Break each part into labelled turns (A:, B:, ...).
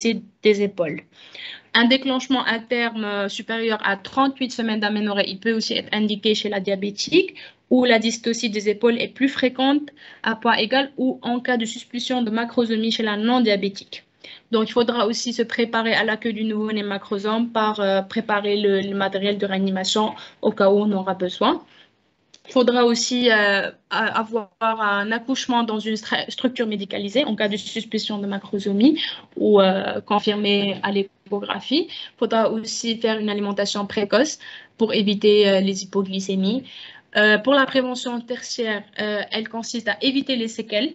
A: des épaules. Un déclenchement à terme supérieur à 38 semaines d'aménorrhée, il peut aussi être indiqué chez la diabétique, où la dystocie des épaules est plus fréquente à poids égal ou en cas de suspicion de macrosomie chez la non-diabétique. Donc, il faudra aussi se préparer à l'accueil du nouveau-né macrosome par préparer le matériel de réanimation au cas où on aura besoin. Il faudra aussi avoir un accouchement dans une structure médicalisée en cas de suspicion de macrosomie ou confirmé à l'échographie. Il faudra aussi faire une alimentation précoce pour éviter les hypoglycémies. Pour la prévention tertiaire, elle consiste à éviter les séquelles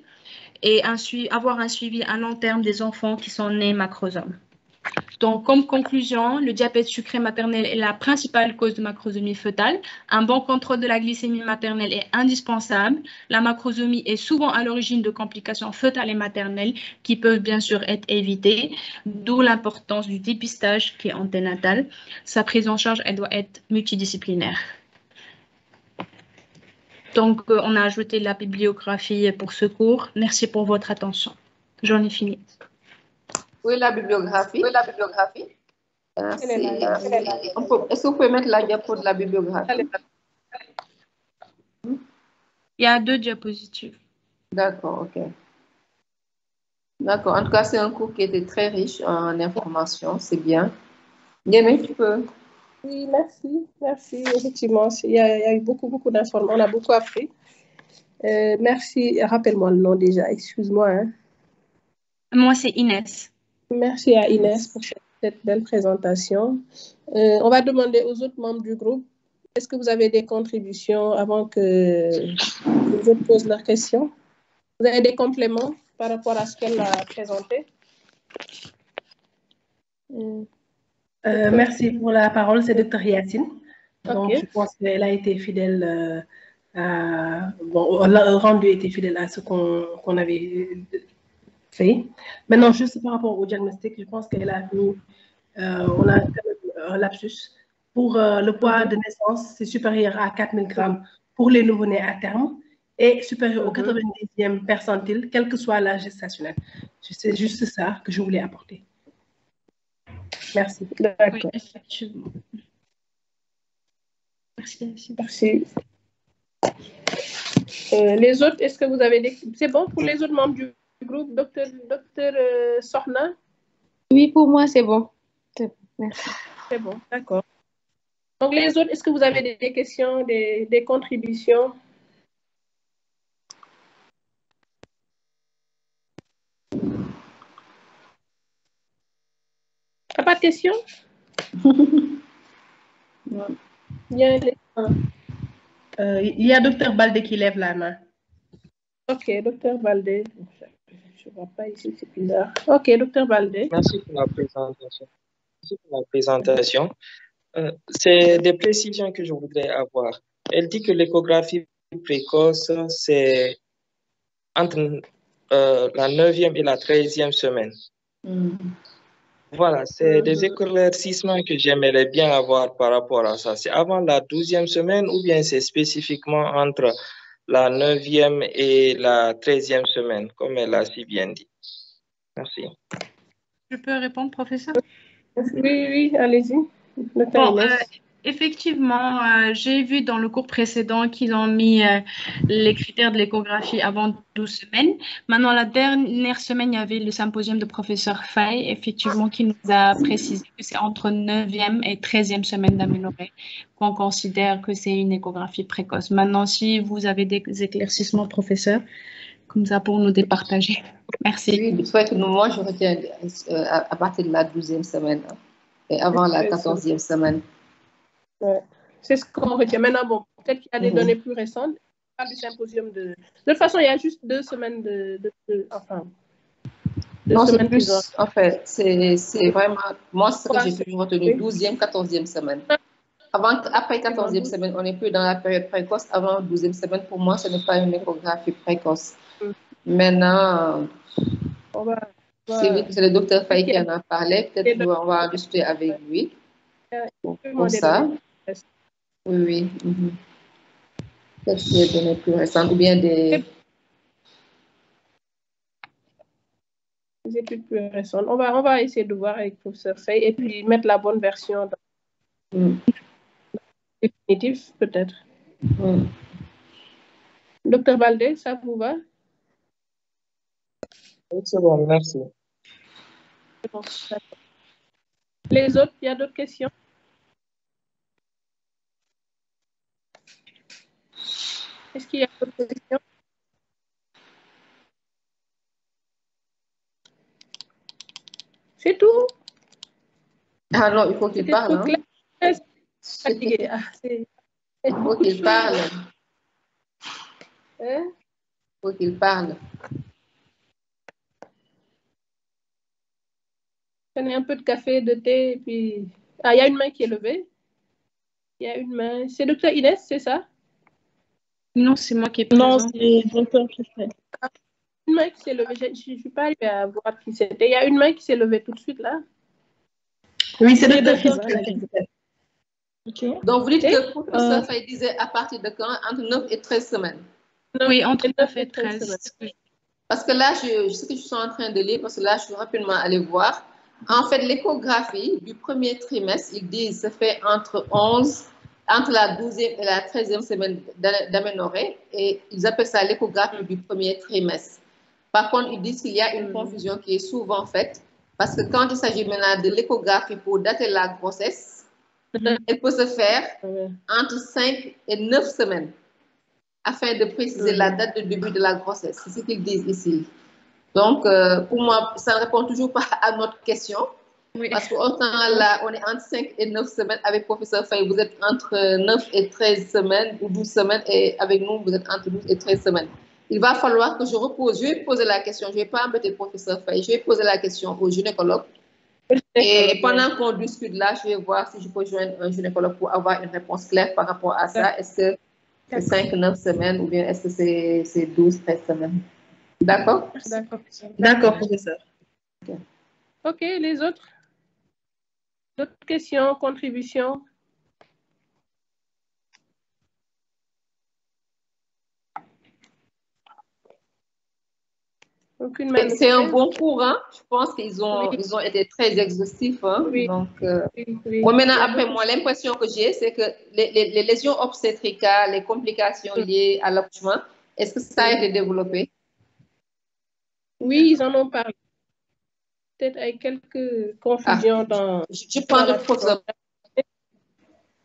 A: et avoir un suivi à long terme des enfants qui sont nés macrosomes. Donc, comme conclusion, le diabète sucré maternel est la principale cause de macrosomie fœtale. Un bon contrôle de la glycémie maternelle est indispensable. La macrosomie est souvent à l'origine de complications fœtales et maternelles qui peuvent bien sûr être évitées, d'où l'importance du dépistage qui est anténatal. Sa prise en charge, elle doit être multidisciplinaire. Donc, on a ajouté la bibliographie pour ce cours. Merci pour votre attention. J'en ai fini.
B: Oui, la bibliographie. Merci. Est-ce que vous pouvez mettre la diapo de la bibliographie?
A: Il y a 2 diapositives.
B: D'accord, ok. D'accord. En tout cas, c'est un cours qui était très riche en informations. C'est bien. Yémé, tu peux?
C: Oui, merci. Merci. Effectivement, il y a eu beaucoup d'informations. On a beaucoup appris. Merci. Rappelle-moi le nom déjà. Excuse-moi. Hein.
A: Moi, c'est Inès.
C: Merci à Inès pour cette belle présentation. On va demander aux autres membres du groupe, est-ce que vous avez des contributions avant que les autres posent leurs questions? Vous avez des compléments par rapport à ce qu'elle a présenté?
D: Merci pour la parole, c'est Dr Yacine. Donc,
C: Okay.
D: je pense qu'elle a été fidèle le rendu était fidèle à ce qu'on avait fait. Maintenant, juste par rapport au diagnostic, je pense qu'elle a mis, on a un lapsus. Pour le poids de naissance, c'est supérieur à 4000 grammes pour les nouveau-nés à terme et supérieur au 90e percentile, quel que soit l'âge gestationnel. C'est juste ça que je voulais apporter. Merci.
C: D'accord.
A: Oui, effectivement. Merci.
C: Merci. Les autres, est-ce que vous avez des... C'est bon pour les autres membres du groupe, docteur Sorna?
E: Oui, pour moi, c'est bon. Merci.
C: C'est bon, d'accord. Donc, les autres, est-ce que vous avez des questions, des contributions? Pas de questions?
D: Il y a docteur Baldé qui lève la main.
C: Ok, docteur Baldé. Je ne vois pas ici, c'est bizarre. Ok, docteur Baldé.
F: Merci pour la présentation. C'est des précisions que je voudrais avoir. Elle dit que l'échographie précoce, c'est entre la 9e et la 13e semaine. Voilà, c'est des éclaircissements que j'aimerais bien avoir par rapport à ça. C'est avant la 12e semaine ou bien c'est spécifiquement entre la 9e et la 13e semaine, comme elle a si bien dit. Merci.
A: Je peux répondre, professeur?
C: Oui, allez-y.
A: Bon, effectivement, j'ai vu dans le cours précédent qu'ils ont mis les critères de l'échographie avant 12 semaines. Maintenant, la dernière semaine, il y avait le symposium de professeur Faye, effectivement, qui nous a précisé que c'est entre 9e et 13e semaine d'aménorrhée qu'on considère que c'est une échographie précoce. Maintenant, si vous avez des éclaircissements, professeur, comme ça pour nous départager. Merci.
B: Oui, moi, je retiens à partir de la 12e semaine. Et avant la 14e semaine.
C: Ouais. C'est ce qu'on retient. Maintenant, bon, peut-être qu'il y a des données plus récentes. Pas du symposium de toute façon, il y a juste 2 semaines enfin.
B: Non, c'est plus. En fait, c'est vraiment. Moi, ce que j'ai toujours retenu, 12e, 14e semaine. Après 14e semaine, on n'est plus dans la période précoce. Avant 12e semaine, pour moi, ce n'est pas une échographie précoce. Maintenant. C'est le docteur Faye qui en a parlé. Peut-être qu'on va en discuter avec lui. Pour ça. Oui. Peut-être des données plus récentes ou bien des...
C: Les études plus récentes. On va essayer de voir avec le professeur Faye et puis mettre la bonne version dans définitive, peut-être. Docteur Baldé, ça vous va?
F: C'est bon, merci.
C: Bon, les autres, il y a d'autres questions? Est-ce qu'il y a d'autres questions? C'est tout?
B: Ah non, il faut qu'il parle. Hein?
C: Fatigué.
B: Il faut qu'il parle.
C: Hein?
B: Il faut qu'il parle.
C: Prenez un peu de café, de thé, et puis... Ah, il y a une main qui est levée. Il y a une main. C'est docteur Inès, c'est ça?
A: Non, c'est moi qui ai présent.
D: Non, c'est docteur Christelle.
C: Une main qui s'est levée. Je ne suis pas arrivée à voir qui c'était. Il y a une main qui s'est levée tout de suite, là.
D: Oui, c'est docteur Christelle.
E: Okay.
B: Donc, vous dites que le professeur Faye disait à partir de quand? Entre 9 et 13 semaines.
A: Oui, entre 9 et 13.
B: Parce que là, ce que je suis en train de lire, parce que là, je suis rapidement allée voir. En fait, l'échographie du premier trimestre, ils disent, se fait entre la 12e et la 13e semaine d'aménorrhée, et ils appellent ça l'échographie du premier trimestre. Par contre, ils disent qu'il y a une confusion qui est souvent faite, parce que quand il s'agit maintenant de l'échographie pour dater la grossesse, elle peut se faire entre 5 et 9 semaines, afin de préciser la date de début de la grossesse. C'est ce qu'ils disent ici. Donc, pour moi, ça ne répond toujours pas à notre question. Oui. Parce qu'autant là, on est entre 5 et 9 semaines. Avec professeur Faye, vous êtes entre 9 et 13 semaines ou 12 semaines. Et avec nous, vous êtes entre 12 et 13 semaines. Il va falloir que je repose. Je vais poser la question. Je ne vais pas embêter le professeur Faye. Je vais poser la question au gynécologue. Et pendant qu'on discute là, je vais voir si je peux joindre un gynécologue pour avoir une réponse claire par rapport à ça. Est-ce que c'est 5-9 semaines ou bien est-ce que c'est 12-13 semaines? D'accord?
D: D'accord, professeur.
C: OK, les autres? D'autres questions, contributions?
B: C'est un bon cours, hein? Je pense qu'ils ont été très exhaustifs. Hein?
C: Oui.
B: Donc,
C: oui.
B: Bon, maintenant, après moi, l'impression que j'ai, c'est que les lésions obstétricales, les complications liées à l'accouchement, est-ce que ça a été développé?
C: Oui, ils en ont parlé. Peut-être avec quelques confusions dans...
B: Je prends le professeur.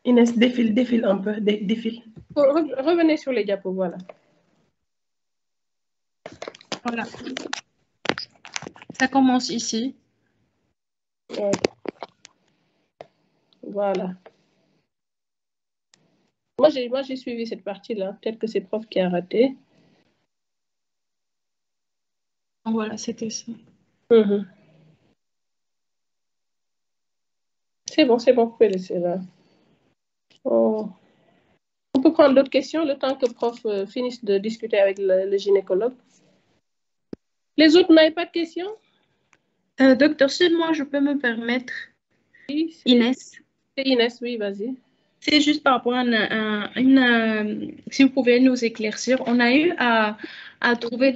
D: Inès, défile un peu, défile.
C: Revenez sur les diapos, voilà.
A: Voilà. Ça commence ici.
C: Ouais. Voilà. Moi, j'ai suivi cette partie-là. Peut-être que c'est prof qui a raté.
A: Voilà, c'était ça.
C: C'est bon, vous pouvez laisser là. Oh. On peut prendre d'autres questions le temps que le prof finisse de discuter avec le gynécologue. Les autres n'avaient pas de questions?
A: Docteur, si moi je peux me permettre.
C: Oui,
A: Inès.
C: C'est Inès, oui, vas-y.
A: C'est juste par rapport à si vous pouvez nous éclaircir, on a eu à trouver